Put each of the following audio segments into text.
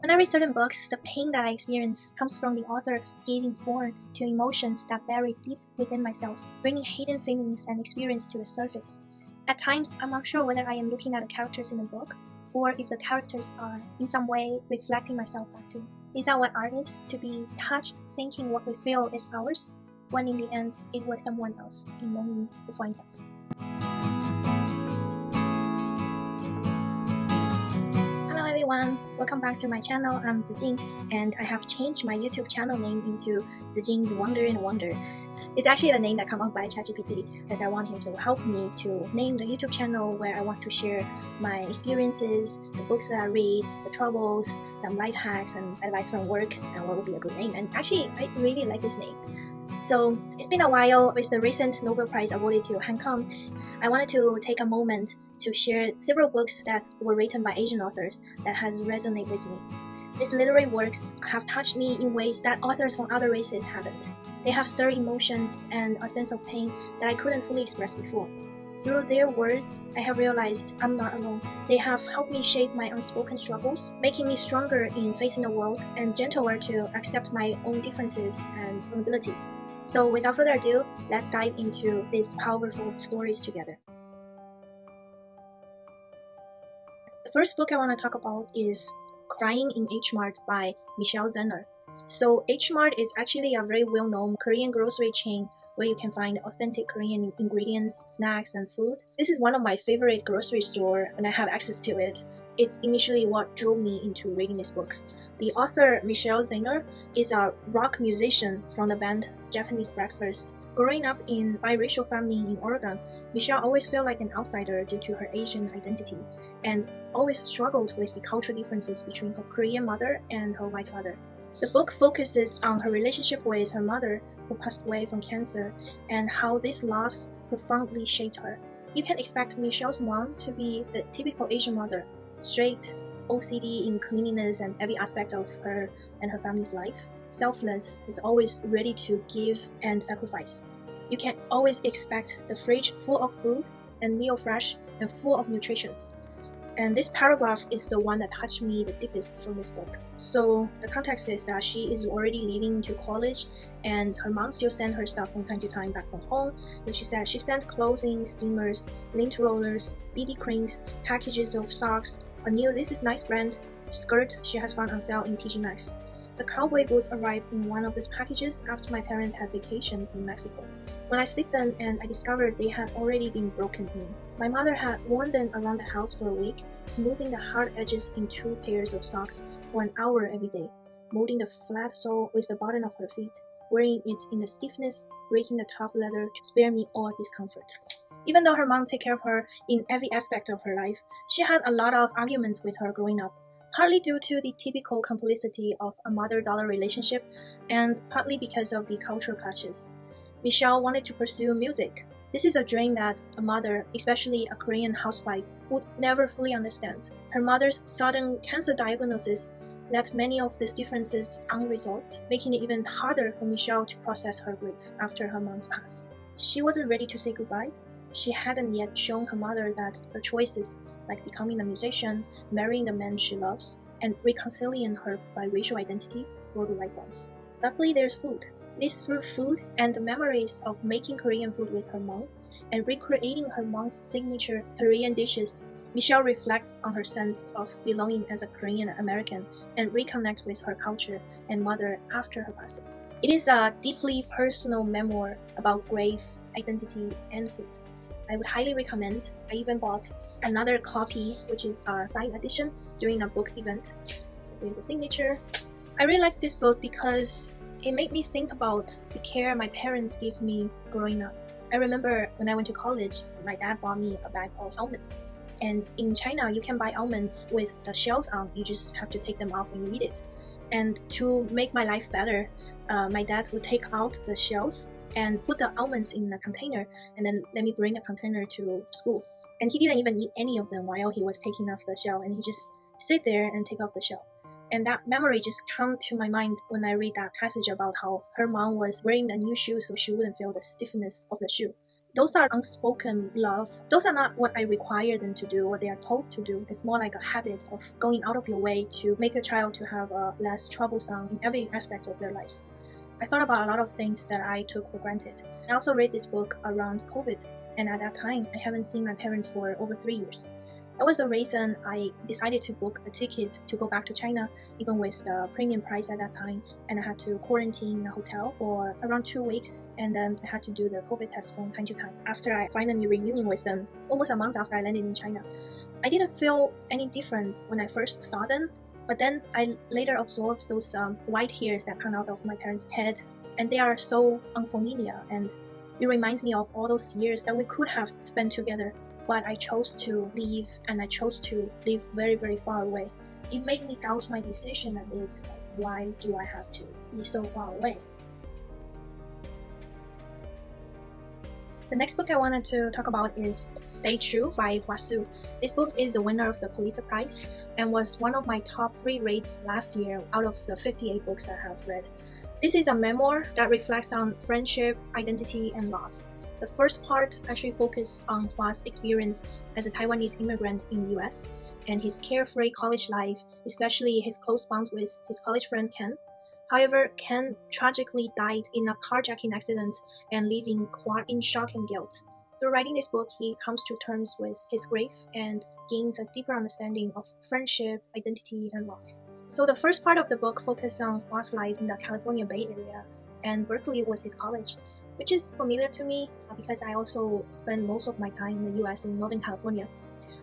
When I read certain books, the pain that I experience comes from the author giving form to emotions that bury deep within myself, bringing hidden feelings and experience to the surface. At times, I'm unsure whether I am looking at the characters in the book, or if the characters are in some way reflecting myself back to me. Is that what art is? To be touched thinking what we feel is ours, when in the end it was someone else unknowingly who finds us. Hello everyone, welcome back to my channel. I'm Zijing, and I have changed my YouTube channel name into Zijing's Wonder and Wonder. It's actually the name that came up by ChatGPT, because I want him to help me to name the YouTube channel where I want to share my experiences, the books that I read, the troubles, some life hacks and advice from work, and what would be a good name. And actually, I really like this name. So it's been a while. With the recent Nobel Prize awarded to Han Kang, I wanted to take a moment to share several books that were written by Asian authors that has resonated with me. These literary works have touched me in ways that authors from other races haven't. They have stirred emotions and a sense of pain that I couldn't fully express before. Through their words, I have realized I'm not alone. They have helped me shape my unspoken struggles, making me stronger in facing the world and gentler to accept my own differences and vulnerabilities. So without further ado, let's dive into these powerful stories together. The first book I want to talk about is Crying in Hmart by Michelle Zenner. So Hmart is actually a very well-known Korean grocery chain where you can find authentic Korean ingredients, snacks, and food. This is one of my favorite grocery stores when I have access to it. It's initially what drove me into reading this book. The author, Michelle Zenner, is a rock musician from the band Japanese Breakfast. Growing up in a biracial family in Oregon, Michelle always felt like an outsider due to her Asian identity, and always struggled with the cultural differences between her Korean mother and her white father. The book focuses on her relationship with her mother, who passed away from cancer, and how this loss profoundly shaped her. You can expect Michelle's mom to be the typical Asian mother, strict, OCD in cleanliness and every aspect of her and her family's life. Selfless, is always ready to give and sacrifice. You can always expect the fridge full of food and meal fresh and full of nutritions. And this paragraph is the one that touched me the deepest from this book. So the context is that she is already leaving to college, and her mom still sends her stuff from time to time back from home. And she said she sent clothing, steamers, lint rollers, BB creams, packages of socks, a new This Is Nice brand skirt she has found on sale in TJ Maxx. The cowboy boots arrived in one of these packages after my parents had vacation in Mexico. When I slipped them and I discovered they had already been broken in. My mother had worn them around the house for a week, smoothing the hard edges in 2 pairs of socks for an hour every day, molding the flat sole with the bottom of her feet, wearing it in the stiffness, breaking the tough leather to spare me all discomfort. Even though her mom took care of her in every aspect of her life, she had a lot of arguments with her growing up. Partly due to the typical complicity of a mother-daughter relationship, and partly because of the cultural clashes. Michelle wanted to pursue music. This is a dream that a mother, especially a Korean housewife, would never fully understand. Her mother's sudden cancer diagnosis left many of these differences unresolved, making it even harder for Michelle to process her grief after her mom's pass. She wasn't ready to say goodbye. She hadn't yet shown her mother that her choices, like becoming a musician, marrying the man she loves, and reconciling her biracial identity, were the right ones. Luckily, there's food. It is through food and the memories of making Korean food with her mom and recreating her mom's signature Korean dishes, Michelle reflects on her sense of belonging as a Korean American and reconnects with her culture and mother after her passing. It is a deeply personal memoir about grief, identity, and food. I would highly recommend. I even bought another copy, which is a signed edition, during a book event. There's a signature. I really like this book because it made me think about the care my parents gave me growing up. I remember when I went to college, my dad bought me a bag of almonds. And in China, you can buy almonds with the shells on. You just have to take them off when you eat it. And to make my life better, my dad would take out the shells and put the almonds in a container, and then let me bring the container to school. And he didn't even eat any of them while he was taking off the shell, and he just sit there and take off the shell. And that memory just comes to my mind when I read that passage about how her mom was wearing a new shoe so she wouldn't feel the stiffness of the shoe. those are unspoken love. Those are not what I require them to do, what they are told to do. It's more like a habit of going out of your way to make your child to have a less troublesome in every aspect of their lives. I thought about a lot of things that I took for granted. I also read this book around COVID, and at that time, I haven't seen my parents for over 3 years. That was the reason I decided to book a ticket to go back to China, even with the premium price at that time, and I had to quarantine in a hotel for around 2 weeks, and then I had to do the COVID test from time to time. After I finally reunited with them, almost a month after I landed in China, I didn't feel any different when I first saw them, but then I later observed those white hairs that come out of my parents' head, and they are so unfamiliar, and it reminds me of all those years that we could have spent together, but I chose to leave, and I chose to live very, very far away. It made me doubt my decision a bit. Why do I have to be so far away? The next book I wanted to talk about is Stay True by Hua Su. This book is the winner of the Pulitzer Prize and was one of my top 3 rates last year out of the 58 books I have read. This is a memoir that reflects on friendship, identity, and loss. The first part actually focuses on Hua's experience as a Taiwanese immigrant in the US and his carefree college life, especially his close bonds with his college friend Ken. However, Ken tragically died in a carjacking accident and leaving Hua in shock and guilt. Through writing this book, he comes to terms with his grief and gains a deeper understanding of friendship, identity, and loss. So the first part of the book focuses on Hua's life in the California Bay Area, and Berkeley was his college, which is familiar to me because I also spent most of my time in the US in Northern California.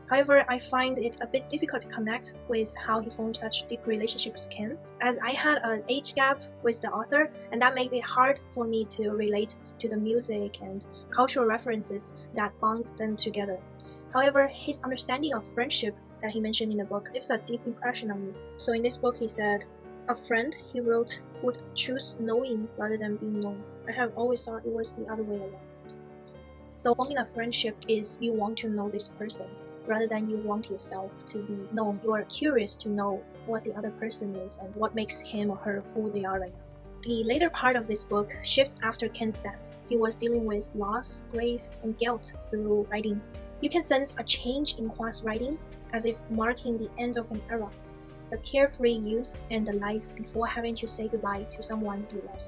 However, I find it a bit difficult to connect with how he formed such deep relationships with Ken, as I had an age gap with the author, and that made it hard for me to relate to the music and cultural references that bond them together. However, his understanding of friendship that he mentioned in the book leaves a deep impression on me. So in this book, he said, "A friend," he wrote, "would choose knowing rather than being known. I have always thought it was the other way around." So forming a friendship is you want to know this person rather than you want yourself to be known. You are curious to know what the other person is and what makes him or her who they are right now. The later part of this book shifts after Ken's death. He was dealing with loss, grief, and guilt through writing. You can sense a change in Hua's writing, as if marking the end of an era, the carefree youth and the life before having to say goodbye to someone you love.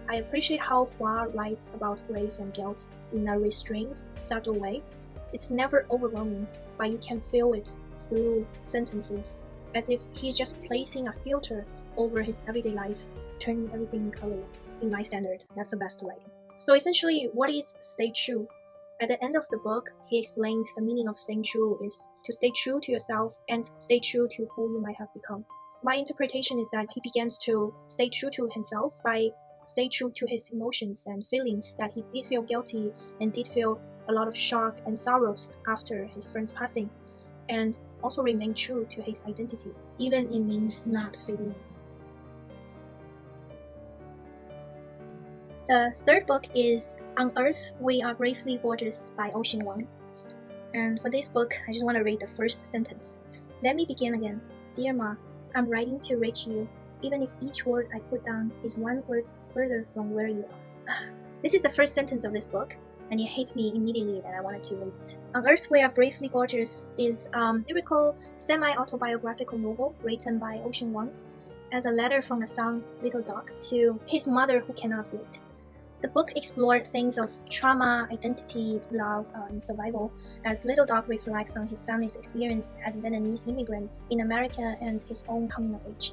I appreciate how Hua writes about grief and guilt in a restrained, subtle way. It's never overwhelming, but you can feel it through sentences, as if he's just placing a filter over his everyday life, turning everything colorless. In my standard, that's the best writing. So essentially, what is stay true? At the end of the book, he explains the meaning of staying true is to stay true to yourself and stay true to who you might have become. My interpretation is that he begins to stay true to himself by stay true to his emotions and feelings, that he did feel guilty and did feel a lot of shock and sorrows after his friend's passing, and also remain true to his identity, even it means not fitting. The third book is On Earth, We Are Bravely Gorgeous by Ocean Wang. And for this book, I just want to read the first sentence. "Let me begin again. Dear Ma, I'm writing to reach you, even if each word I put down is one word further from where you are." This is the first sentence of this book, and it hit me immediately that I wanted to read it. On Earth, We Are Bravely Gorgeous is a lyrical, semi-autobiographical novel written by Ocean Wang as a letter from the son, Little Dog, to his mother who cannot read. The book explored themes of trauma, identity, love, and survival, as Little Dog reflects on his family's experience as Vietnamese immigrants in America and his own coming of age.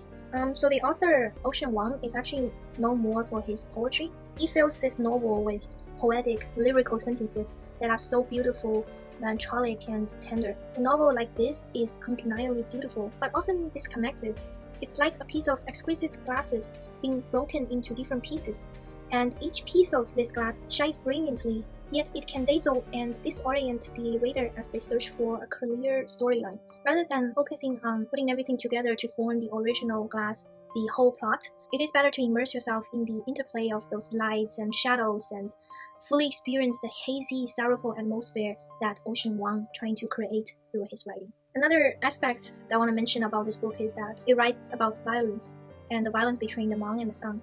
So the author, Ocean Wang, is actually known more for his poetry. He fills his novel with poetic, lyrical sentences that are so beautiful, melancholic, and tender. A novel like this is undeniably beautiful, but often disconnected. It's like a piece of exquisite glasses being broken into different pieces, and each piece of this glass shines brilliantly, yet it can dazzle and disorient the reader as they search for a clear storyline. Rather than focusing on putting everything together to form the original glass, the whole plot, it is better to immerse yourself in the interplay of those lights and shadows and fully experience the hazy, sorrowful atmosphere that Ocean Wang trying to create through his writing. Another aspect that I want to mention about this book is that it writes about violence, and the violence between the mom and the son.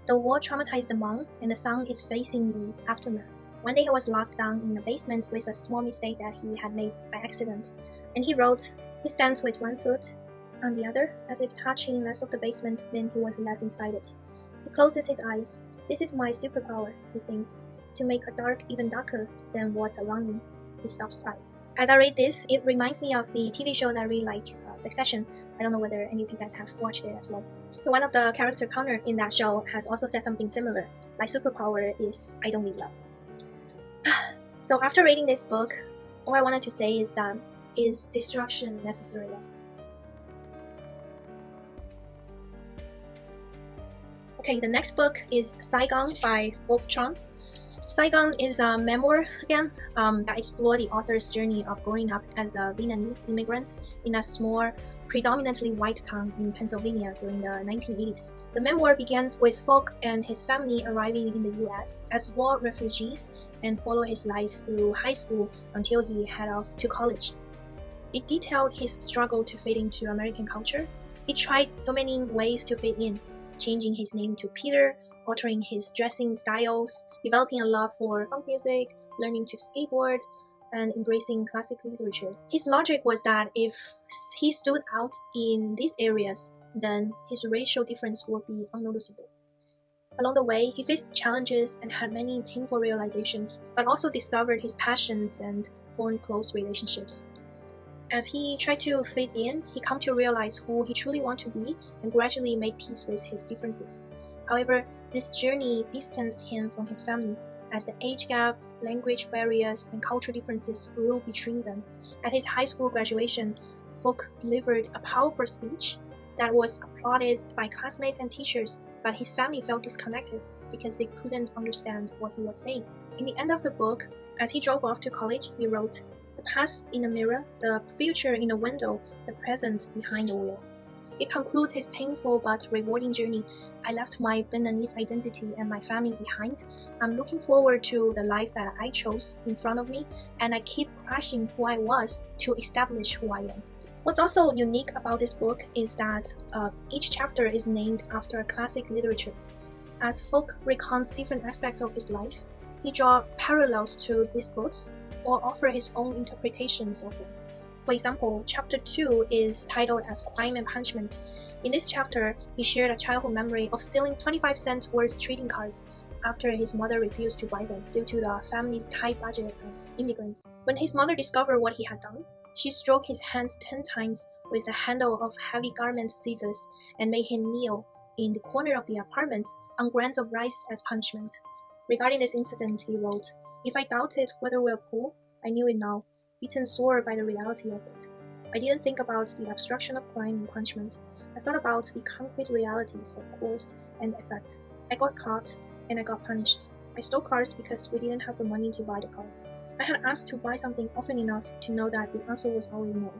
The war traumatized the mom, and the son is facing the aftermath. One day he was locked down in the basement with a small mistake that he had made by accident, and he wrote, "He stands with one foot on the other, as if touching less of the basement meant he was less inside it." He closes his eyes. "This is my superpower," he thinks, "to make a dark even darker than what's around me." He stops crying. As I read this, it reminds me of the TV show that I really like, Succession. I don't know whether any of you guys have watched it as well. So one of the character Connor in that show has also said something similar. "My superpower is I don't need love." So after reading this book, all I wanted to say is that, is destruction necessary? Okay, the next book is Sigh Gone by Han Kang. Sigh Gone is a memoir again that explores the author's journey of growing up as a Vietnamese immigrant in a small, predominantly white town in Pennsylvania during the 1980s. The memoir begins with Folk and his family arriving in the US as war refugees and follow his life through high school until he head off to college. It detailed his struggle to fit into American culture. He tried so many ways to fit in, changing his name to Peter, altering his dressing styles, developing a love for funk music, learning to skateboard, and embracing classic literature. His logic was that if he stood out in these areas, then his racial difference would be unnoticeable. Along the way, he faced challenges and had many painful realizations, but also discovered his passions and formed close relationships. As he tried to fit in, he came to realize who he truly wanted to be and gradually made peace with his differences. However, this journey distanced him from his family, as the age gap, language barriers, and cultural differences grew between them. At his high school graduation, Folk delivered a powerful speech that was applauded by classmates and teachers, but his family felt disconnected because they couldn't understand what he was saying. In the end of the book, as he drove off to college, he wrote, "The past in a mirror, the future in a window, the present behind the wheel." It concludes his painful but rewarding journey. "I left my Vietnamese identity and my family behind. I'm looking forward to the life that I chose in front of me, and I keep crashing who I was to establish who I am." What's also unique about this book is that each chapter is named after a classic literature. As Folk recounts different aspects of his life, he draws parallels to these books or offers his own interpretations of them. For example, chapter 2 is titled as Crime and Punishment. In this chapter, he shared a childhood memory of stealing 25-cent worth trading cards after his mother refused to buy them due to the family's tight budget as immigrants. When his mother discovered what he had done, she stroked his hands 10 times with the handle of heavy garment scissors and made him kneel in the corner of the apartment on grains of rice as punishment. Regarding this incident, he wrote, "If I doubted whether we're poor, I knew it now, beaten sore by the reality of it. I didn't think about the abstraction of crime and punishment. I thought about the concrete realities of cause and effect. I got caught, and I got punished. I stole cards because we didn't have the money to buy the cards. I had asked to buy something often enough to know that the answer was always no.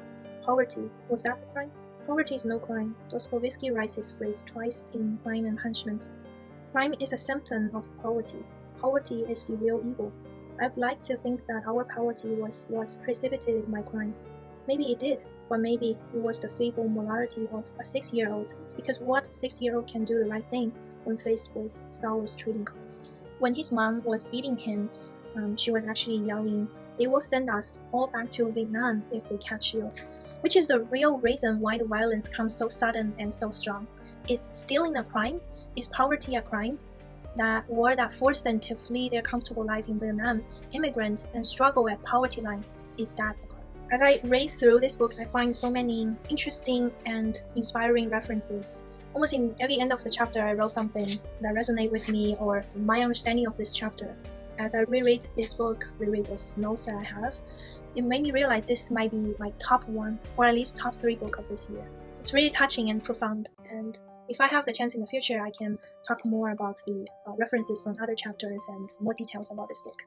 Poverty, was that the crime? Poverty is no crime." Dostoevsky writes his phrase twice in Crime and Punishment. Crime is a symptom of poverty. Poverty is the real evil. I'd like to think that our poverty was what precipitated my crime. Maybe it did, but maybe it was the feeble morality of a 6-year-old, because what 6-year-old can do the right thing when faced with Star Wars trading cards? When his mom was beating him, she was actually yelling, "They will send us all back to Vietnam if they catch you," which is the real reason why the violence comes so sudden and so strong. Is stealing a crime? Is poverty a crime? That war that forced them to flee their comfortable life in Vietnam, immigrant, and struggle at poverty line, is that a crime? As I read through this book, I find so many interesting and inspiring references. Almost in every end of the chapter, I wrote something that resonated with me or my understanding of this chapter. As I reread this book, reread those notes that I have, it made me realize this might be my top 1 or at least top 3 book of this year. It's really touching and profound, and if I have the chance in the future, I can talk more about the references from other chapters and more details about this book.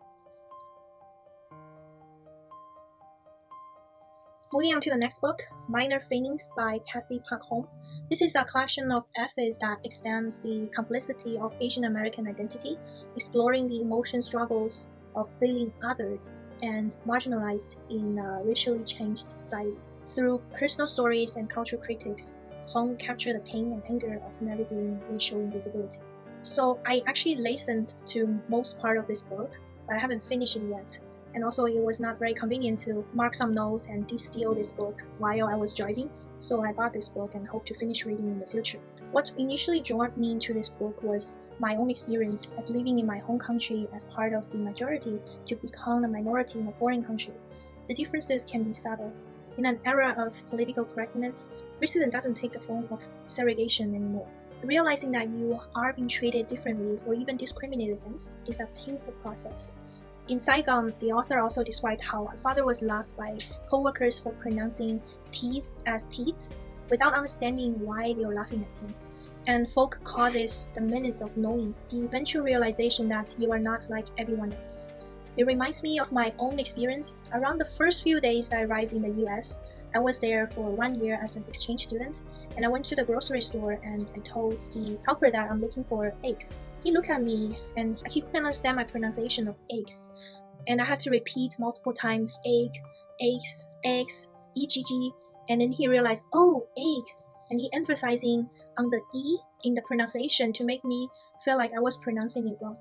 Moving on to the next book, Minor Feelings by Kathy Park Home. This is a collection of essays that extends the complexity of Asian American identity, exploring the emotion struggles of feeling othered and marginalized in a racially changed society. Through personal stories and cultural critiques, Hong captured the pain and anger of navigating racial invisibility. So I actually listened to most part of this book but I haven't finished it yet. And also it was not very convenient to mark some notes and distill this book while I was driving. So I bought this book and hope to finish reading in the future. What initially drew me to this book was my own experience as living in my home country as part of the majority to become a minority in a foreign country. The differences can be subtle. In an era of political correctness, racism doesn't take the form of segregation anymore. Realizing that you are being treated differently or even discriminated against is a painful process. In Sigh Gone, the author also described how her father was laughed by co-workers for pronouncing teeth as teeth without understanding why they were laughing at him. And folk call this the menace of knowing, the eventual realization that you are not like everyone else. It reminds me of my own experience. Around the first few days I arrived in the US, I was there for 1 year as an exchange student, and I went to the grocery store and I told the helper that I'm looking for eggs. He looked at me and he couldn't understand my pronunciation of eggs, and I had to repeat multiple times egg, eggs, eggs, egg, and then he realized, oh, eggs, and he emphasizing on the E in the pronunciation to make me feel like I was pronouncing it wrong.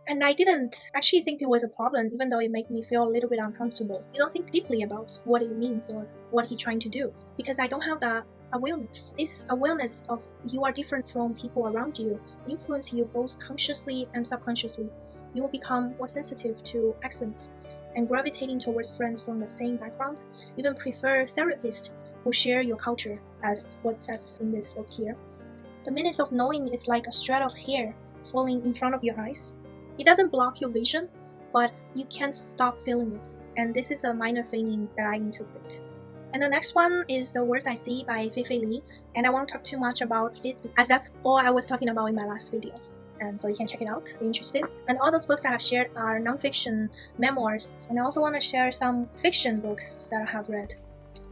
And I didn't actually think it was a problem, even though it made me feel a little bit uncomfortable. You don't think deeply about what it means or what he's trying to do, because I don't have that awareness. This awareness of you are different from people around you influence you both consciously and subconsciously. You will become more sensitive to accents and gravitating towards friends from the same background, even prefer therapists who share your culture, as what says in this book here. The menace of knowing is like a strand of hair falling in front of your eyes. It doesn't block your vision, but you can't stop feeling it, and this is a minor feeling that I interpret. And the next one is The Words I See by Fei Li, and I won't talk too much about it as that's all I was talking about in my last video. And so you can check it out if you're interested. And all those books I have shared are non-fiction memoirs, and I also want to share some fiction books that I have read.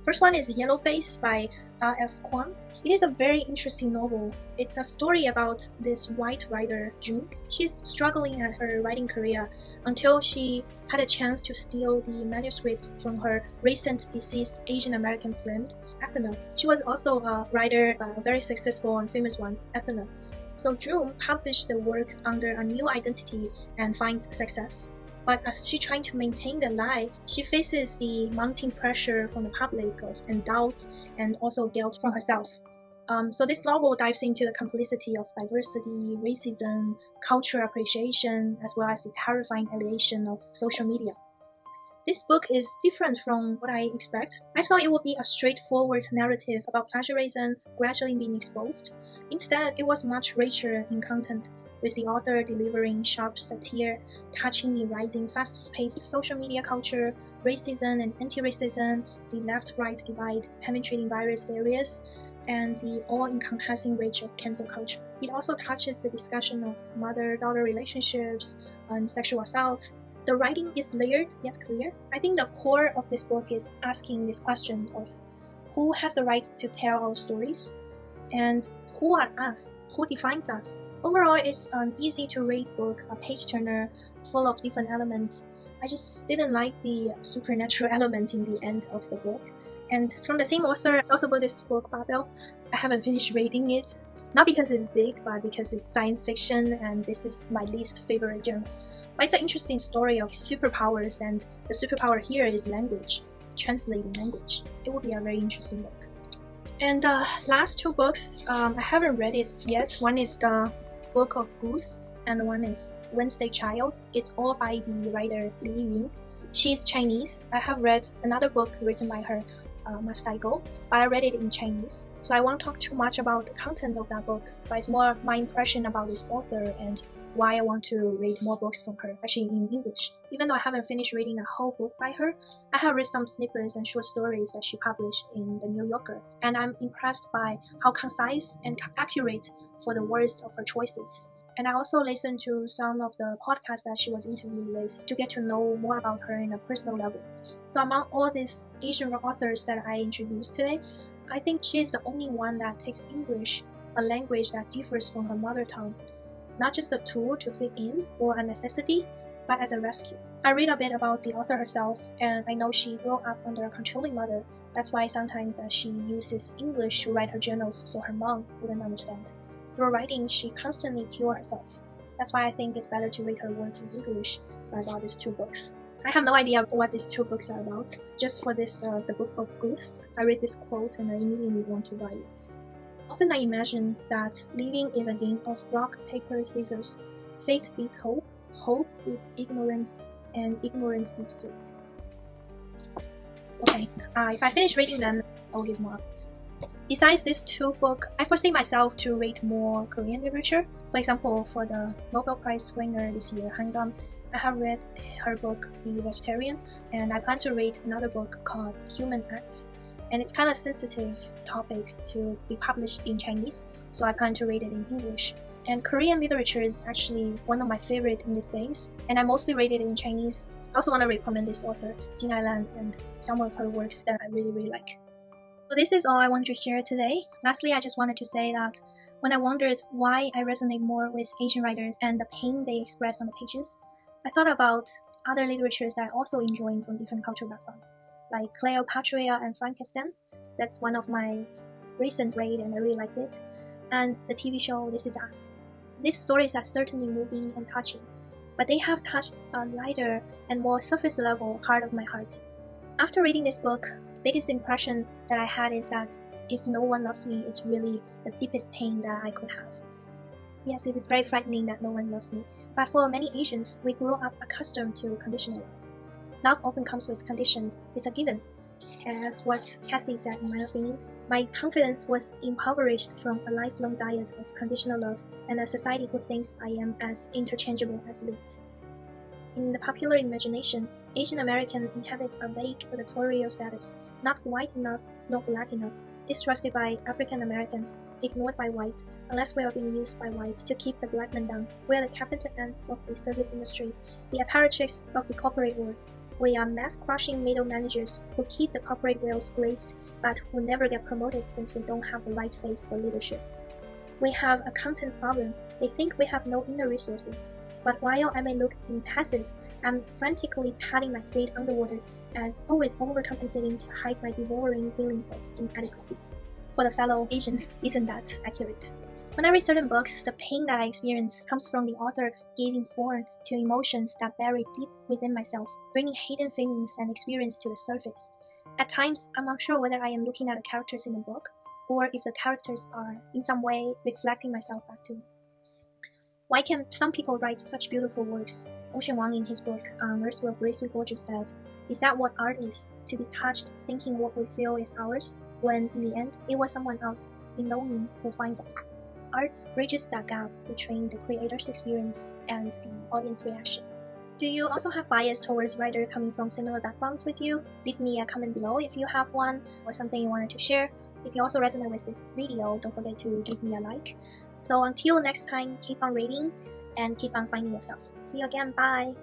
First one is Yellow Face by R.F. Kuang. It is a very interesting novel. It's a story about this white writer, June. She's struggling at her writing career until she had a chance to steal the manuscript from her recent deceased Asian American friend, Ethna. She was also a writer, a very successful and famous one, Ethna. So June published the work under a new identity and finds success. But as she's trying to maintain the lie, she faces the mounting pressure from the public and doubts and also guilt from herself. So this novel dives into the complexity of diversity, racism, cultural appreciation, as well as the terrifying alienation of social media. This book is different from what I expect. I thought it would be a straightforward narrative about plagiarism gradually being exposed. Instead, it was much richer in content, with the author delivering sharp satire, touching the rising fast-paced social media culture, racism and anti-racism, the left-right divide penetrating various areas, and the all-encompassing reach of cancel culture. It also touches the discussion of mother-daughter relationships and sexual assault. The writing is layered yet clear. I think the core of this book is asking this question of who has the right to tell our stories, and who are us? Who defines us? Overall, it's an easy-to-read book, a page-turner full of different elements. I just didn't like the supernatural element in the end of the book. And from the same author, I also bought this book, Babel. I haven't finished reading it, not because it's big, but because it's science fiction, and this is my least favorite genre. But it's an interesting story of superpowers, and the superpower here is language, translating language. It will be a very interesting book. And the last two books, I haven't read it yet. One is the Book of Goose, and one is Wednesday Child. It's all by the writer Li Yun. She's Chinese. I have read another book written by her, Must I Go, but I read it in Chinese. So I won't talk too much about the content of that book, but it's more my impression about this author and why I want to read more books from her, actually in English. Even though I haven't finished reading a whole book by her, I have read some snippets and short stories that she published in The New Yorker, and I'm impressed by how concise and accurate for the words of her choices. And I also listened to some of the podcasts that she was interviewed with to get to know more about her in a personal level. So among all these Asian authors that I introduced today, I think she is the only one that takes English, a language that differs from her mother tongue, not just a tool to fit in or a necessity, but as a rescue. I read a bit about the author herself, and I know she grew up under a controlling mother. That's why sometimes she uses English to write her journals so her mom wouldn't understand. Through writing, she constantly cured herself. That's why I think it's better to read her work in English. So I bought these 2 books. I have no idea what these 2 books are about. Just for this, the Book of Good, I read this quote and I immediately want to buy it. Often I imagine that living is a game of rock, paper, scissors. Fate beats hope, hope beats ignorance, and ignorance beats fate. Okay, if I finish reading them, I'll give more updates. Besides these 2 books, I foresee myself to read more Korean literature. For example, for the Nobel Prize winner this year, Han Kang, I have read her book, The Vegetarian, and I plan to read another book called Human Acts. And it's kind of sensitive topic to be published in Chinese, so I plan to read it in English. And Korean literature is actually one of my favorite in these days, and I mostly read it in Chinese. I also want to recommend this author, Jin Ailan, and some of her works that I really like. So this is all I wanted to share today. Lastly, I just wanted to say that when I wondered why I resonate more with Asian writers and the pain they express on the pages, I thought about other literatures that I also enjoy from different cultural backgrounds, like Cleopatra and Frankenstein. That's one of my recent read and I really liked it. And the TV show This Is Us. These stories are certainly moving and touching, but they have touched a lighter and more surface level part of my heart. After reading this book, the biggest impression that I had is that if no one loves me, it's really the deepest pain that I could have. Yes, it is very frightening that no one loves me, but for many Asians, we grew up accustomed to conditional love. Love often comes with conditions, it's a given. As what Kathy said in Minor Feelings, my confidence was impoverished from a lifelong diet of conditional love and a society who thinks I am as interchangeable as meat. In the popular imagination, Asian American inhabits a vague editorial status, not white enough, not black enough, distrusted by African Americans, ignored by whites, unless we are being used by whites to keep the black man down. We are the capital ants of the service industry, the apparatchiks of the corporate world. We are mass-crushing middle managers who keep the corporate wheels greased, but who never get promoted since we don't have the right face for leadership. We have a content problem. They think we have no inner resources. But while I may look impassive, I'm frantically patting my feet underwater, as always overcompensating to hide my devouring feelings of inadequacy. For the fellow Asians, isn't that accurate? When I read certain books, the pain that I experience comes from the author giving form to emotions that bury deep within myself, bringing hidden feelings and experience to the surface. At times, I'm unsure whether I am looking at the characters in the book, or if the characters are in some way reflecting myself back to me. Why can some people write such beautiful works? Ocean Wang in his book, Earth Will Briefly Gorgeous said, "Is that what art is? To be touched, thinking what we feel is ours, when in the end, it was someone else, in longing, who finds us." Art bridges that gap between the creator's experience and the audience reaction. Do you also have bias towards writers coming from similar backgrounds with you? Leave me a comment below if you have one or something you wanted to share. If you also resonate with this video, don't forget to give me a like. So until next time, keep on reading and keep on finding yourself. See you again, bye!